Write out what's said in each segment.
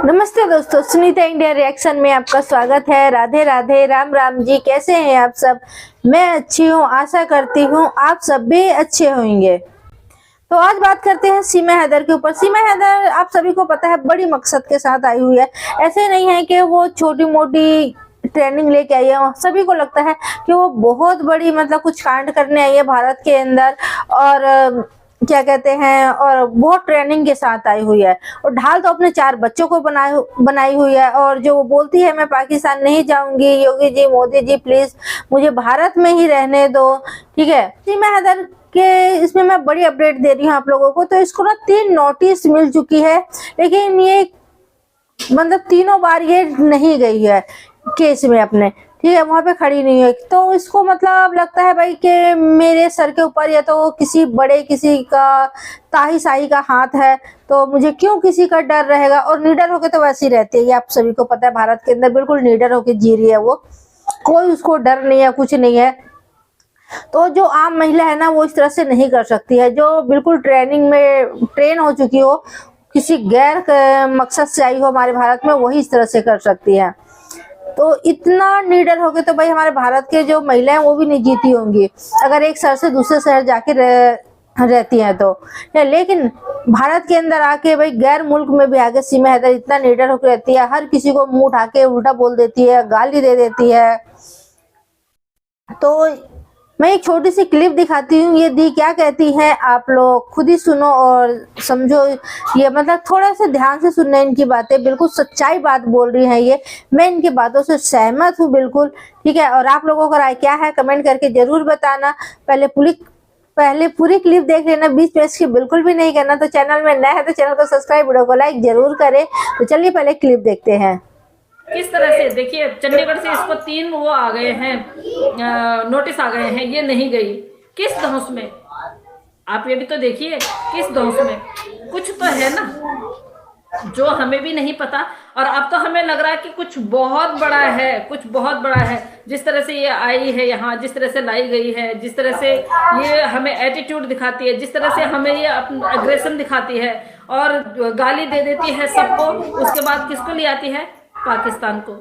नमस्ते दोस्तों, Sunita India reaction में आपका स्वागत है। राधे राधे, राम राम जी। कैसे हैं आप सब? मैं अच्छी हूँ, आशा करती हूँ आप सब भी अच्छे होंगे। तो आज बात करते हैं सीमा हैदर के ऊपर। सीमा हैदर आप सभी को पता है बड़ी मकसद के साथ आई हुई है। ऐसे नहीं है कि वो छोटी मोटी ट्रेनिंग लेके आई है। सभी को लगता है कि वो बहुत बड़ी मतलब कुछ कांड करने आई है भारत के अंदर, और क्या कहते हैं, और बहुत ट्रेनिंग के साथ आई हुई है। और ढाल तो अपने 4 बच्चों को बनाई हुई है। और जो वो बोलती है मैं पाकिस्तान नहीं जाऊंगी, योगी जी, मोदी जी प्लीज मुझे भारत में ही रहने दो, ठीक है। सीमा हैदर के इसमें मैं बड़ी अपडेट दे रही हूँ आप लोगों को। तो इसको ना 3 नोटिस मिल चुकी है, लेकिन ये मतलब तीनों बार ये नहीं गई है केस में अपने, ठीक है, वहां पे खड़ी नहीं है। तो इसको मतलब लगता है भाई कि मेरे सर के ऊपर या तो किसी बड़े किसी का ताही शाही का हाथ है, तो मुझे क्यों किसी का डर रहेगा। और निडर होके तो वैसे ही रहती है, ये आप सभी को पता है। भारत के अंदर बिल्कुल निडर होके जी रही है वो, कोई उसको डर नहीं है, कुछ नहीं है। तो जो आम महिला है ना, वो इस तरह से नहीं कर सकती है। जो बिल्कुल ट्रेनिंग में ट्रेन हो चुकी हो, किसी गैर मकसद से आई हो हमारे भारत में, वही इस तरह से कर सकती है। तो इतना निडर हो गए तो भाई हमारे भारत के जो महिलाएं वो भी नहीं जीती होंगी अगर एक शहर से दूसरे शहर जाके रहती हैं तो। लेकिन भारत के अंदर आके भाई गैर मुल्क में भी आके सीमा हैदर इतना निडर होकर रहती है। हर किसी को मुंह उठा के उल्टा बोल देती है, गाली दे देती है। तो मैं एक छोटी सी क्लिप दिखाती हूँ, ये दी क्या कहती है आप लोग खुद ही सुनो और समझो। ये मतलब थोड़ा सा ध्यान से सुनना इनकी बातें, बिल्कुल सच्चाई बात बोल रही है ये। मैं इनकी बातों से सहमत हूँ बिल्कुल, ठीक है। और आप लोगों का राय क्या है कमेंट करके जरूर बताना। पहले पूरी क्लिप देख लेना, बीच में इसकी बिल्कुल भी नहीं करना। तो चैनल में नया है तो चैनल को सब्सक्राइब, वीडियो को लाइक जरूर करें। तो चलिए पहले क्लिप देखते हैं। किस तरह से देखिए, चंडीगढ़ से इसको 3 वो आ गए हैं, नोटिस आ गए हैं, ये नहीं गई। किस धौंस में? आप ये भी तो देखिए, किस धौंस में कुछ तो है ना जो हमें भी नहीं पता। और अब तो हमें लग रहा है कि कुछ बहुत बड़ा है, कुछ बहुत बड़ा है। जिस तरह से ये आई है यहाँ, जिस तरह से लाई गई है, जिस तरह से ये हमें एटीट्यूड दिखाती है, जिस तरह से हमें ये अग्रेशन दिखाती है और गाली दे देती है सबको, उसके बाद किसको ले आती है? पाकिस्तान को।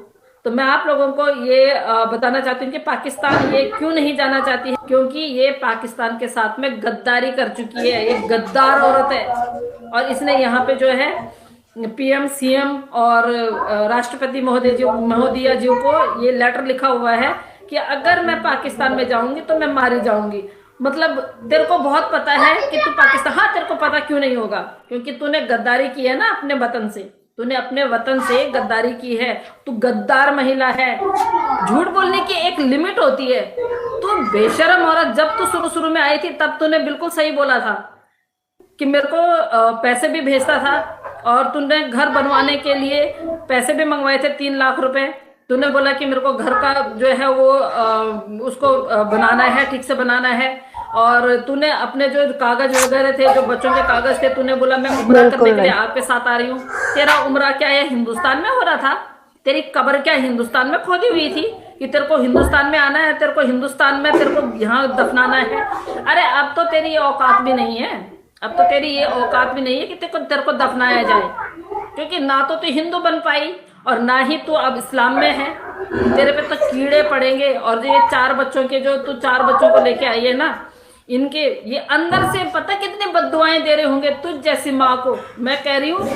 तो मैं आप लोगों को ये बताना चाहती हूँ कि पाकिस्तान ये क्यों नहीं जाना चाहती है, क्योंकि ये पाकिस्तान के साथ में गद्दारी कर चुकी है। ये गद्दार औरत है। और इसने यहाँ पे जो है पीएम, सीएम और राष्ट्रपति महोदया जी को ये लेटर लिखा हुआ है कि अगर मैं पाकिस्तान में जाऊंगी तो मैं मारी जाऊंगी। मतलब तेरे को बहुत पता है कि तू पाकिस्तान, हाँ तेरे को पता क्यों नहीं होगा? क्योंकि तूने गद्दारी की है ना अपने वतन से, तूने अपने वतन से गद्दारी की है। तू गद्दार महिला है। झूठ बोलने की एक लिमिट होती है। तू बेशरम औरत, जब तू शुरू में आई थी तब तूने बिल्कुल सही बोला था कि मेरे को पैसे भी भेजता था, और तूने घर बनवाने के लिए पैसे भी मंगवाए थे 3 लाख रुपए। तूने बोला कि मेरे को घर का जो है वो उसको बनाना है, ठीक से बनाना है। और तूने अपने जो कागज वगैरह थे, जो बच्चों के कागज थे, तूने बोला मैं उम्रा करने के लिए आपके साथ आ रही हूँ। तेरा उम्रा क्या है हिंदुस्तान में हो रहा था? तेरी कब्र क्या हिंदुस्तान में खोदी हुई थी कि तेरे को हिंदुस्तान में आना है, तेरे को हिंदुस्तान में तेरे को यहाँ दफनाना है? अरे अब तो तेरी ये औकात भी नहीं है, अब तो तेरी ये औकात भी नहीं है कि तेरे को दफनाया जाए। क्योंकि ना तो तू हिंदू बन पाई और ना ही तू अब इस्लाम में है। तेरे पे तो कीड़े पड़ेंगे। और ये 4 बच्चों के, जो तू 4 बच्चों को लेके आई है ना, इनके ये अंदर से पता कितनी बद्दुआएं दे रहे होंगे तुझ जैसी माँ को। मैं कह रही हूँ,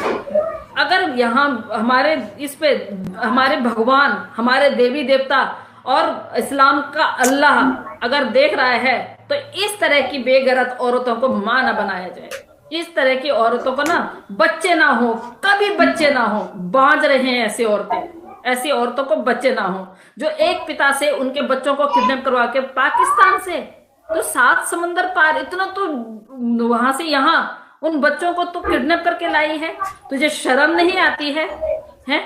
अगर यहाँ हमारे इस पे हमारे भगवान, हमारे देवी देवता और इस्लाम का अल्लाह अगर देख रहा है, तो इस तरह की बेगैरत औरतों को मां ना बनाया जाए। इस तरह की औरतों को ना बच्चे ना हो, कभी बच्चे ना हो। बांझ रहे हैं ऐसी औरतें, ऐसी औरतों को बच्चे ना हो, जो एक पिता से उनके बच्चों को किडनैप करवा के पाकिस्तान से, तो 7 समंदर पार, इतना तो वहां से यहाँ उन बच्चों को तो किडनैप करके लाई है। तुझे शर्म नहीं आती है? हैं?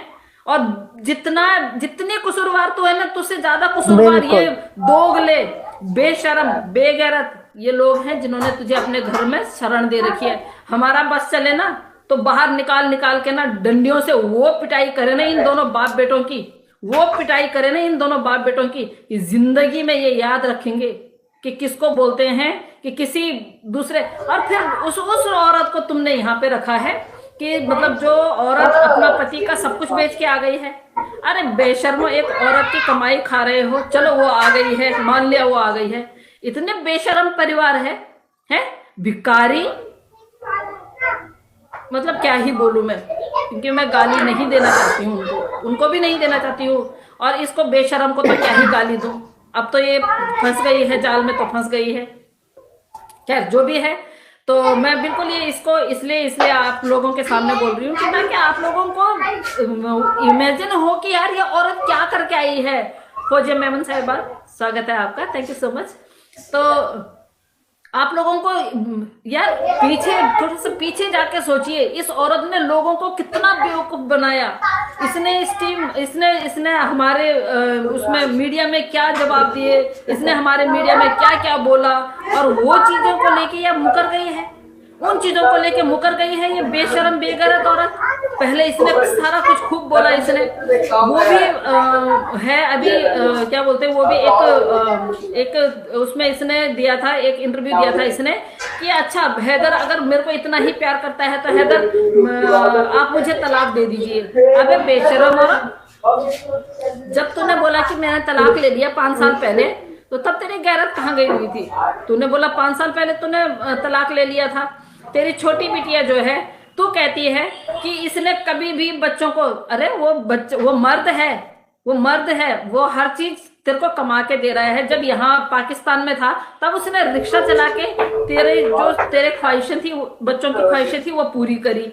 और जितने कसूरवार तो है ना, तुझसे ज्यादा कसूरवार ये दोगले, बेशरम, बेगैरत ये लोग हैं जिन्होंने तुझे अपने घर में शरण दे रखी है। हमारा बस चले ना तो बाहर निकाल के ना डंडियों से वो पिटाई करे ना इन दोनों बाप बेटों की, वो पिटाई करे ना इन दोनों बाप बेटों की, कि जिंदगी में ये याद रखेंगे कि किसको बोलते हैं कि किसी दूसरे। और फिर उस औरत को तुमने यहाँ पे रखा है कि मतलब जो औरत अपना पति का सब कुछ बेच के आ गई है। अरे बेशर्मो, एक औरत की कमाई खा रहे हो, चलो वो आ गई है, मान लिया वो आ गई है। इतने बेशर्म परिवार है भिखारी। मतलब क्या ही बोलूं मैं, क्योंकि मैं गाली नहीं देना चाहती हूँ उनको भी नहीं देना चाहती हूँ, और इसको बेशरम को तो क्या ही गाली दूं। अब तो ये फंस गई है जाल में, तो फंस गई है। खैर जो भी है, तो मैं बिल्कुल ये इसको इसलिए आप लोगों के सामने बोल रही हूँ कि ताकि आप लोगों को इमेजिन हो कि यार ये औरत क्या करके आई है। फौजिया मेमन साहिबा, स्वागत है आपका, थैंक यू सो मच। तो आप लोगों को यार पीछे, थोड़ा सा पीछे जाके सोचिए, इस औरत ने लोगों को कितना बेवकूफ बनाया। इसने हमारे उसमें मीडिया में क्या जवाब दिए, इसने हमारे मीडिया में क्या क्या बोला, और वो चीजों को लेके ये मुकर गई है, उन चीजों को लेके मुकर गई है ये बेशरम बेगैरत औरत। पहले इसने सारा कुछ खूब बोला, इसने वो भी है अभी क्या बोलते हैं, वो भी एक उसमें इसने दिया था, एक इंटरव्यू दिया था इसने कि अच्छा हैदर अगर मेरे को इतना ही प्यार करता है तो हैदर आप मुझे तलाक दे दीजिए। अबे बेशरम औरत, जब तूने बोला कि मैंने तलाक ले लिया 5 साल पहले, तो तब तेरी गैरत कहाँ गई हुई थी? तूने बोला 5 साल पहले तूने तलाक ले लिया था। तेरी छोटी बिटिया जो है, तू कहती है कि इसने कभी भी बच्चों को, अरे वो मर्द है, वो हर चीज तेरे को कमा के दे रहा है। जब यहाँ पाकिस्तान में था तब उसने रिक्शा चला के तेरे ख्वाहिशें थी, बच्चों की ख्वाहिशें थी, वो पूरी करी।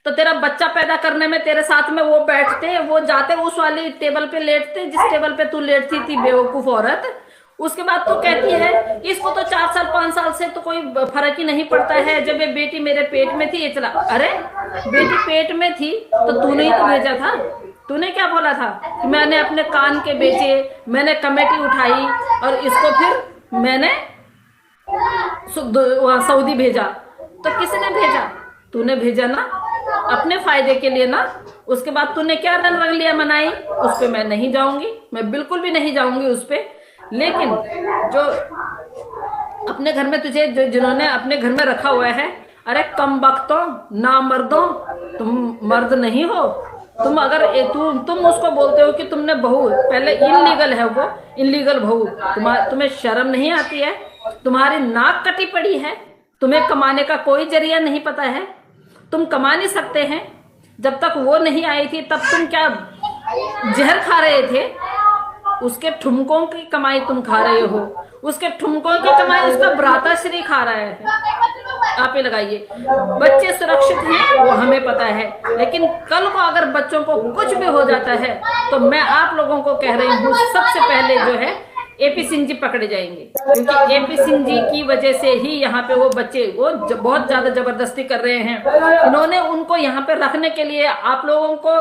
तो तेरा बच्चा पैदा करने में तेरे साथ में वो बैठते, वो जाते उस वाली टेबल पे लेटते जिस टेबल पे तू लेटती थी, बेवकूफ औरत। उसके बाद तो कहती है इसको तो 4 साल 5 साल से तो कोई फर्क ही नहीं पड़ता है, जब ये बेटी मेरे पेट में थी ये चला। अरे बेटी पेट में थी तो तूने ही तो भेजा था। तूने क्या बोला था कि मैंने अपने कान के बेचे, मैंने कमेटी उठाई और इसको फिर मैंने सऊदी भेजा। तो किसने भेजा? तूने भेजा ना, अपने फायदे के लिए ना। उसके बाद तूने क्या रंग लिया मनाई, उस पे मैं नहीं जाऊंगी, मैं बिल्कुल भी नहीं जाऊंगी उस पे। लेकिन जो अपने घर में तुझे जिन्होंने अपने घर में रखा हुआ है, अरे कम बख्तों ना मर्दों, तुम मर्द नहीं हो। तुम अगर तुम उसको बोलते हो कि तुमने बहू, पहले इनलीगल है वो, इनलीगल बहू, तुम्हें शर्म नहीं आती है? तुम्हारी नाक कटी पड़ी है, तुम्हें कमाने का कोई जरिया नहीं पता है, तुम कमा नहीं सकते हैं। जब तक वो नहीं आई थी तब तुम क्या जहर खा रहे थे? उसके ठुमकों की कमाई तुम खा रहे हो, उसके ठुमकों की कमाई उसका भ्राताश्री खा रहा है। आप ये लगाइए, बच्चे सुरक्षित हैं वो हमें पता है, लेकिन कल को अगर बच्चों को कुछ भी हो जाता है तो मैं आप लोगों को कह रही हूँ, सबसे पहले जो है एपी सिंह जी पकड़े जाएंगे, क्योंकि एपी सिंह जी की वजह से ही यहाँ पे वो बच्चे वो बहुत ज्यादा जबरदस्ती कर रहे हैं। इन्होंने उनको यहाँ पे रखने के लिए, आप लोगों को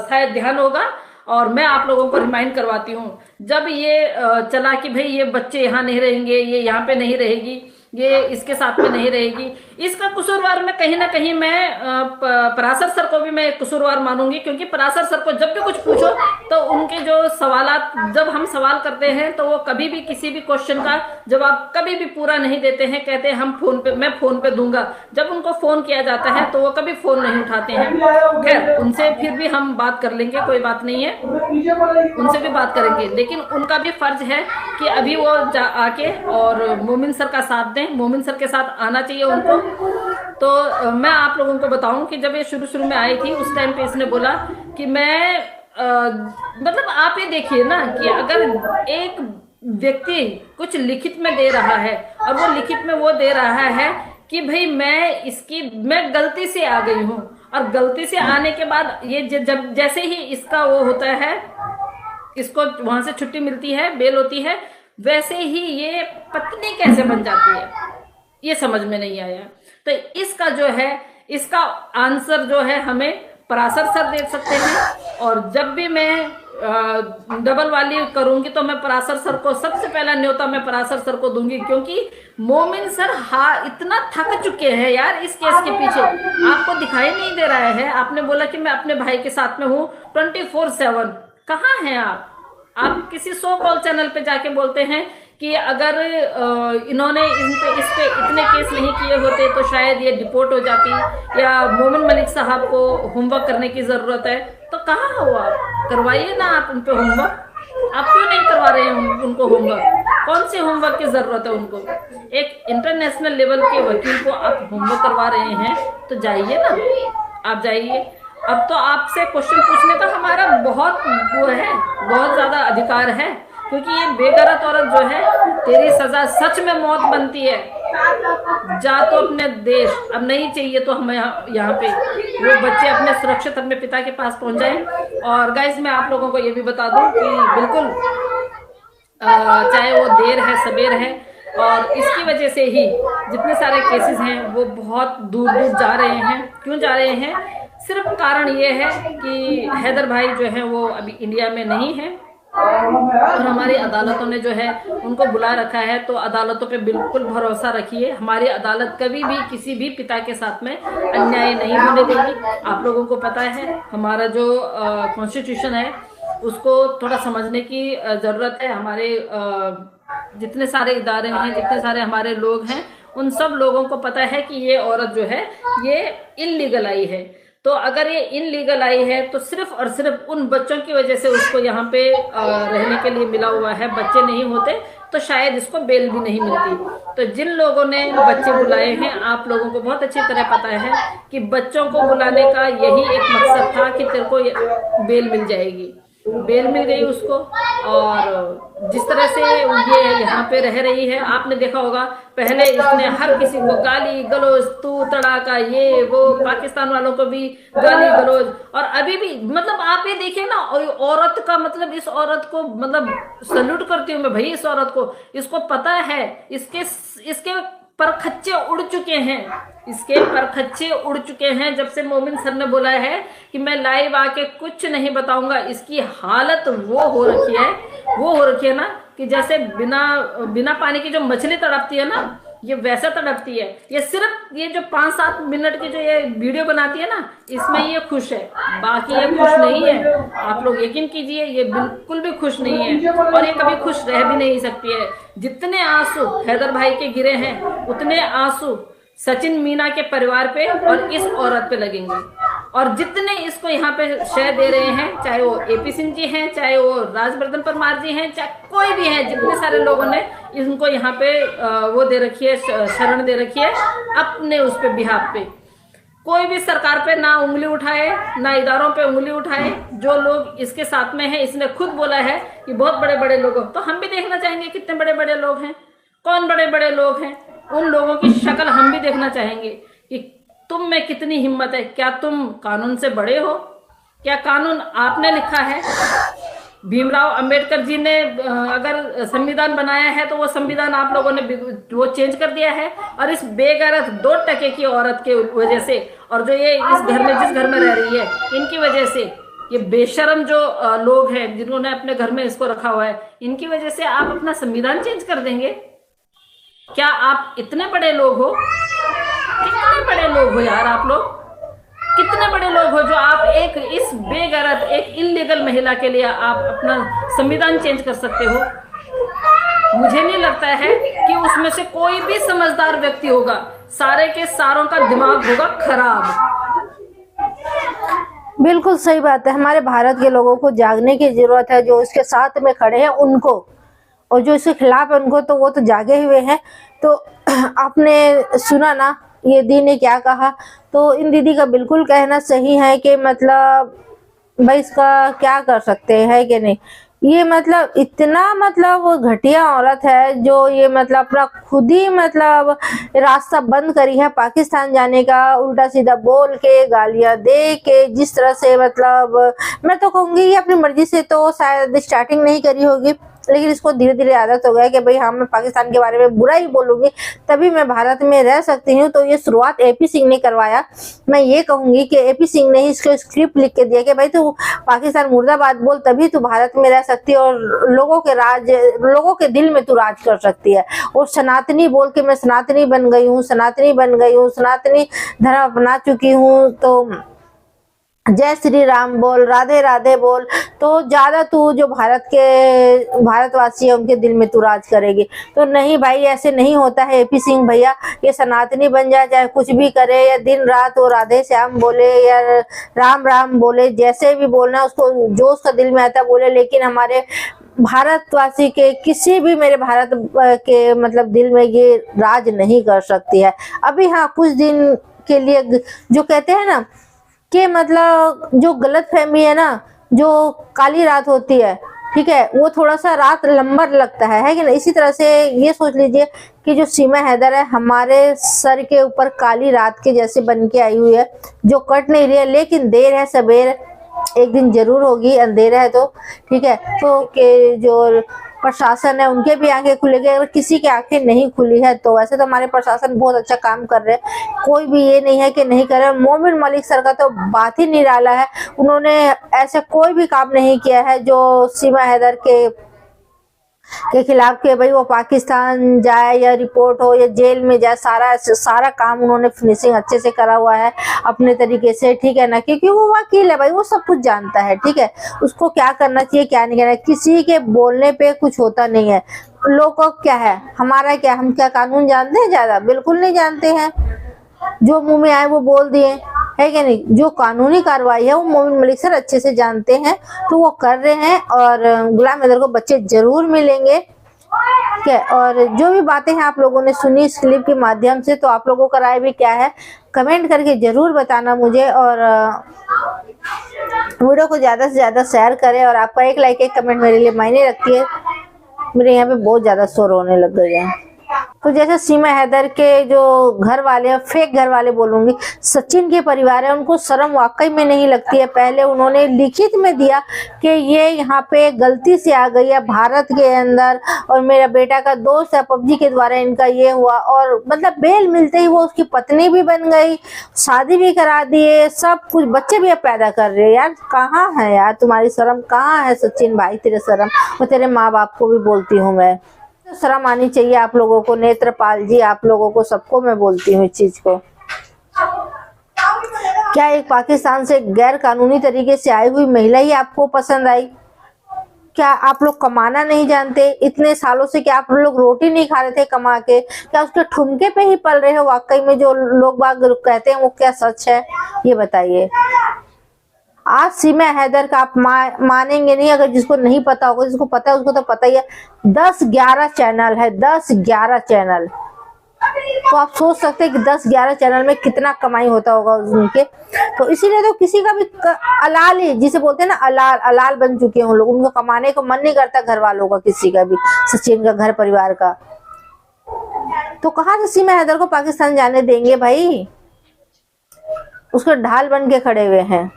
शायद ध्यान होगा और मैं आप लोगों को रिमाइंड करवाती हूँ, जब ये चला कि भाई ये बच्चे यहाँ नहीं रहेंगे, ये यहाँ पे नहीं रहेगी, ये इसके साथ में नहीं रहेगी, इसका कसूरवार में कहीं ना कहीं मैं पराशर सर को भी मैं कसूरवार मानूंगी। क्योंकि पराशर सर को जब भी कुछ पूछो तो उनके जो सवालात, जब हम सवाल करते हैं तो वो कभी भी किसी भी क्वेश्चन का जवाब कभी भी पूरा नहीं देते हैं। कहते हैं हम फोन पे, मैं फोन पे दूंगा। जब उनको फोन किया जाता है तो वो कभी फोन नहीं उठाते हैं। खैर उनसे फिर भी हम बात कर लेंगे, कोई बात नहीं है, उनसे भी बात करेंगे। लेकिन उनका भी फर्ज है कि अभी वो आके और मोमिन सर का साथ, मोमिन सर के साथ आना चाहिए उनको। तो मैं आप लोगों को बताऊं कि जब ये शुरू में आई थी उस टाइम पे इसने बोला कि मैं मतलब आप ये देखिए ना कि अगर एक व्यक्ति कुछ लिखित में दे रहा है और वो लिखित में वो दे रहा है कि भाई मैं गलती से आ गई हूं, और गलती से आने के बाद ये जब जैसे ही इसका वो होता है, इसको वहां से छुट्टी मिलती है, बेल होती है, वैसे ही ये पत्नी कैसे बन जाती है ये समझ में नहीं आया। तो इसका जो है, इसका आंसर जो है हमें पराशर सर दे सकते हैं। और जब भी मैं डबल वाली करूंगी तो मैं पराशर सर को सबसे पहला न्योता मैं पराशर सर को दूंगी, क्योंकि मोमिन सर इतना थक चुके हैं यार इस केस के पीछे। आपको दिखाई नहीं दे रहा है? आपने बोला कि मैं अपने भाई के साथ में हूँ 24/7, कहाँ हैं आप किसी सो कॉल चैनल पे जाके बोलते हैं कि अगर इन्होंने इस पे इतने केस नहीं किए होते तो शायद ये डिपोर्ट हो जाती, या मोमिन मलिक साहब को होमवर्क करने की ज़रूरत है। तो कहाँ हुआ, करवाइए ना आप उन पे होमवर्क। आप क्यों नहीं करवा रहे हैं उनको होमवर्क? कौन से होमवर्क की ज़रूरत है उनको? एक इंटरनेशनल लेवल के वकील को आप होमवर्क करवा रहे हैं तो जाइए ना, आप जाइए। अब तो आपसे क्वेश्चन पूछने का हमारा बहुत वो है, बहुत ज़्यादा अधिकार है, क्योंकि ये बेगैरत औरत जो है, तेरी सजा सच में मौत बनती है। जा तो अपने देश, अब नहीं चाहिए तो हम यहाँ पे वो बच्चे अपने सुरक्षित अपने पिता के पास पहुंच जाएं। और गाइस मैं आप लोगों को ये भी बता दूं कि बिल्कुल चाहे वो देर है सवेर है, और इसकी वजह से ही जितने सारे केसेस हैं वो बहुत दूर दूर जा रहे हैं। क्यों जा रहे हैं? सिर्फ कारण ये है कि हैदर भाई जो है वो अभी इंडिया में नहीं है, और हमारी अदालतों ने जो है उनको बुला रखा है। तो अदालतों पे बिल्कुल भरोसा रखिए, हमारी अदालत कभी भी किसी भी पिता के साथ में अन्याय नहीं होने देगी। आप लोगों को पता है हमारा जो कॉन्स्टिट्यूशन है उसको थोड़ा समझने की ज़रूरत है। हमारे जितने सारे इदारे हैं, जितने सारे हमारे लोग हैं, उन सब लोगों को पता है कि ये औरत जो है ये इनलीगल आई है। तो अगर ये इनलीगल आई है तो सिर्फ और सिर्फ उन बच्चों की वजह से उसको यहाँ पे रहने के लिए मिला हुआ है। बच्चे नहीं होते तो शायद इसको बेल भी नहीं मिलती। तो जिन लोगों ने बच्चे बुलाए हैं, आप लोगों को बहुत अच्छी तरह पता है कि बच्चों को बुलाने का यही एक मकसद था कि तेरे को बेल मिल जाएगी। बेल मिल गई उसको, और जिस तरह से ये यहाँ पे रह रही है, आपने देखा होगा पहले इसने हर किसी को गाली गलौज, तू तड़ाका, ये वो, पाकिस्तान वालों को भी गाली गलौज। और अभी भी मतलब आप ये देखिए ना, औरत का मतलब, इस औरत को मतलब सल्यूट करती हूँ मैं भाई। इस औरत को, इसको पता है इसके परखच्चे उड़ चुके हैं, इसके परखच्चे उड़ चुके हैं। जब से मोमिन सर ने बोला है कि मैं लाइव आके कुछ नहीं बताऊंगा, इसकी हालत वो हो रखी है ना कि जैसे बिना पानी की जो मछली तड़पती है ना, ये वैसा तड़पती है। ये सिर्फ ये जो 5-7 मिनट की जो ये वीडियो बनाती है ना, इसमें ये खुश है, बाकी ये खुश नहीं है। आप लोग यकीन कीजिए, ये बिल्कुल भी खुश नहीं है, और ये कभी खुश रह भी नहीं सकती है। जितने आंसू हैदर भाई के गिरे हैं, उतने आंसू सचिन मीना के परिवार पे और इस औरत पे लगेंगे। और जितने इसको यहाँ पे शय दे रहे हैं, चाहे वो AP सिंह जी हैं, चाहे वो राजवर्धन परमार जी हैं, चाहे कोई भी है, जितने सारे लोगों ने इनको यहाँ पे वो दे रखी है, शरण दे रखी है अपने उस पे बिहाफ पे। कोई भी सरकार पे ना उंगली उठाए, ना इदारों पे उंगली उठाए। जो लोग इसके साथ में हैं, इसने खुद बोला है कि बहुत बड़े बड़े लोग हैं, तो हम भी देखना चाहेंगे कितने बड़े बड़े लोग हैं, कौन बड़े बड़े लोग हैं। उन लोगों की शक्ल हम भी देखना चाहेंगे कि तुम में कितनी हिम्मत है। क्या तुम कानून से बड़े हो? क्या कानून आपने लिखा है? भीमराव अंबेडकर जी ने अगर संविधान बनाया है तो वो संविधान आप लोगों ने वो चेंज कर दिया है। और इस बेगैरत 2 टके की औरत के वजह से, और जो ये इस घर में जिस घर में रह रही है, इनकी वजह से, ये बेशरम जो लोग हैं जिन्होंने अपने घर में इसको रखा हुआ है, इनकी वजह से आप अपना संविधान चेंज कर देंगे? क्या आप इतने बड़े लोग हो? कितने बड़े लोग हो यार आप लोग, कितने बड़े लोग हो जो आप एक इस बेगैरत, एक इल्लीगल महिला के लिए आप अपना संविधान चेंज कर सकते हो? मुझे नहीं लगता है कि उसमें से कोई भी समझदार व्यक्ति होगा, सारे के सारों का दिमाग होगा खराब। बिल्कुल सही बात है। हमारे भारत के लोगों को जागने की जरूरत है, जो इसके साथ में खड़े हैं उनको, और जो इसके खिलाफ है उनको, तो वो तो जागे हुए हैं। तो आपने सुना ना ये दी ने क्या कहा, तो इन दीदी का बिल्कुल कहना सही है कि मतलब भाई इसका क्या कर सकते हैं कि नहीं। ये मतलब इतना मतलब वो घटिया औरत है जो ये मतलब अपना खुद ही मतलब रास्ता बंद करी है पाकिस्तान जाने का, उल्टा सीधा बोल के, गालियां दे के, जिस तरह से मतलब मैं तो कहूंगी ये अपनी मर्जी से तो शायद स्टार्टिंग नहीं करी होगी, लेकिन इसको धीरे धीरे आदत हो गया कि भाई हाँ मैं पाकिस्तान के बारे में बुरा ही बोलूंगी तभी मैं भारत में रह सकती हूँ। तो ये शुरुआत AP सिंह ने करवाया। मैं ये कहूंगी कि AP सिंह ने इसको स्क्रिप्ट लिख के दिया कि भाई तू पाकिस्तान मुर्दाबाद बोल तभी तू भारत में रह सकती है, और लोगों के दिल में तू राज कर सकती है। और सनातनी बोल के मैं सनातनी बन गई हूँ, सनातनी धर्म अपना चुकी हूँ। तो जय श्री राम बोल, राधे राधे बोल, तो ज्यादा तू जो भारतवासी है उनके दिल में तू राज करेगी। तो नहीं भाई, ऐसे नहीं होता है एपी सिंह भैया। ये सनातनी बन जाए, चाहे कुछ भी करे, या दिन रात वो राधे श्याम बोले या राम राम बोले, जैसे भी बोलना उसको जो उसका दिल में आता बोले, लेकिन हमारे भारतवासी के किसी भी, मेरे भारत के मतलब दिल में ये राज नहीं कर सकती है। अभी हाँ, कुछ दिन के लिए जो कहते हैं ना कि मतलब जो गलत फहमी है ना, जो काली रात होती है, ठीक है, वो थोड़ा सा रात लंबा लगता है कि ना। इसी तरह से ये सोच लीजिए कि जो सीमा हैदर है हमारे सर के ऊपर काली रात के जैसे बन के आई हुई है, जो कट नहीं रही है, लेकिन देर है सबेर एक दिन जरूर होगी, अंधेरा है तो, ठीक है। तो के जो प्रशासन है उनके भी आंखें खुलेगी, अगर किसी की आंखें नहीं खुली है तो। वैसे तो हमारे प्रशासन बहुत अच्छा काम कर रहे हैं, कोई भी ये नहीं है कि नहीं कर रहे। मोमिन मलिक सर का तो बात ही निराला है, उन्होंने ऐसा कोई भी काम नहीं किया है जो सीमा हैदर के खिलाफ के भाई वो पाकिस्तान जाए या रिपोर्ट हो या जेल में जाए, सारा काम उन्होंने फिनिशिंग अच्छे से करा हुआ है अपने तरीके से, ठीक है ना। क्योंकि वो वकील है भाई, वो सब कुछ जानता है, ठीक है, उसको क्या करना चाहिए क्या नहीं करना। किसी के बोलने पे कुछ होता नहीं है। लोग को क्या है, हमारा क्या, हम क्या कानून जानते हैं ज्यादा? बिल्कुल नहीं जानते हैं। जो मुंह में आए वो बोल दिए, है कि नहीं। जो कानूनी कार्रवाई है वो मोमिन मलिक सर अच्छे से जानते हैं, तो वो कर रहे हैं। और गुलाम हैदर को बच्चे जरूर मिलेंगे, ठीक है। और जो भी बातें हैं आप लोगों ने सुनी इस क्लिप के माध्यम से, तो आप लोगों का राय भी क्या है कमेंट करके जरूर बताना मुझे। और वीडियो को ज्यादा से ज्यादा शेयर करें, और आपका एक लाइक एक कमेंट मेरे लिए मायने रखती है। मेरे यहाँ पे बहुत ज्यादा शोर होने लग गया है। तो जैसे सीमा हैदर के जो घर वाले, फेक घर वाले बोलूंगी, सचिन के परिवार है, उनको शर्म वाकई में नहीं लगती है। पहले उन्होंने लिखित में दिया कि ये यहाँ पे गलती से आ गई है भारत के अंदर, और मेरा बेटा का दोस्त है, पबजी के द्वारा इनका ये हुआ। और मतलब बेल मिलते ही वो उसकी पत्नी भी बन गई, शादी भी करा दिए, सब कुछ, बच्चे भी अब पैदा कर रहे हैं। यार कहाँ है यार तुम्हारी शर्म, कहाँ है सचिन भाई तेरे शर्म? और तेरे माँ बाप को भी बोलती हूँ मैं, शर्म आनी चाहिए आप लोगों को। नेत्रपाल जी, आप लोगों को, सबको मैं बोलती हूँ इस चीज को। क्या एक पाकिस्तान से गैर कानूनी तरीके से आई हुई महिला ही आपको पसंद आई? क्या आप लोग कमाना नहीं जानते? इतने सालों से क्या आप लोग रोटी नहीं खा रहे थे कमा के? क्या उसके ठुमके पे ही पल रहे हो? वाकई में जो लोग बाग कहते हैं वो क्या सच है, ये बताइए। आज सीमा हैदर का आप मानेंगे नहीं, अगर जिसको नहीं पता होगा, जिसको पता है उसको तो पता ही है। 10-11 चैनल है, 10-11 चैनल। तो आप सोच सकते हैं कि 10-11 चैनल में कितना कमाई होता होगा उनके। तो इसीलिए तो किसी का भी अलाल ही, जिसे बोलते हैं ना अलाल बन चुके हैं लोग। उनको कमाने को मन नहीं करता घर वालों का, किसी का भी, सचिन का घर परिवार का। तो कहाँ से सीमा हैदर को पाकिस्तान जाने देंगे भाई? उसके ढाल बन के खड़े हुए हैं।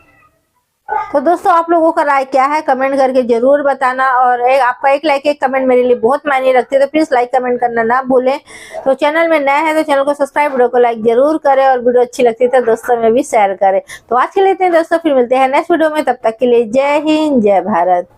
तो दोस्तों आप लोगों का राय क्या है कमेंट करके जरूर बताना। और आपका एक लाइक एक कमेंट मेरे लिए बहुत मायने रखते हैं, तो प्लीज लाइक कमेंट करना ना भूलें। तो चैनल में नए हैं तो चैनल को सब्सक्राइब, वीडियो को लाइक जरूर करें, और वीडियो अच्छी लगती है तो दोस्तों में भी शेयर करें। तो आज के लिए इतने दोस्तों, फिर मिलते हैं नेक्स्ट वीडियो में, तब तक के लिए जय हिंद जय भारत।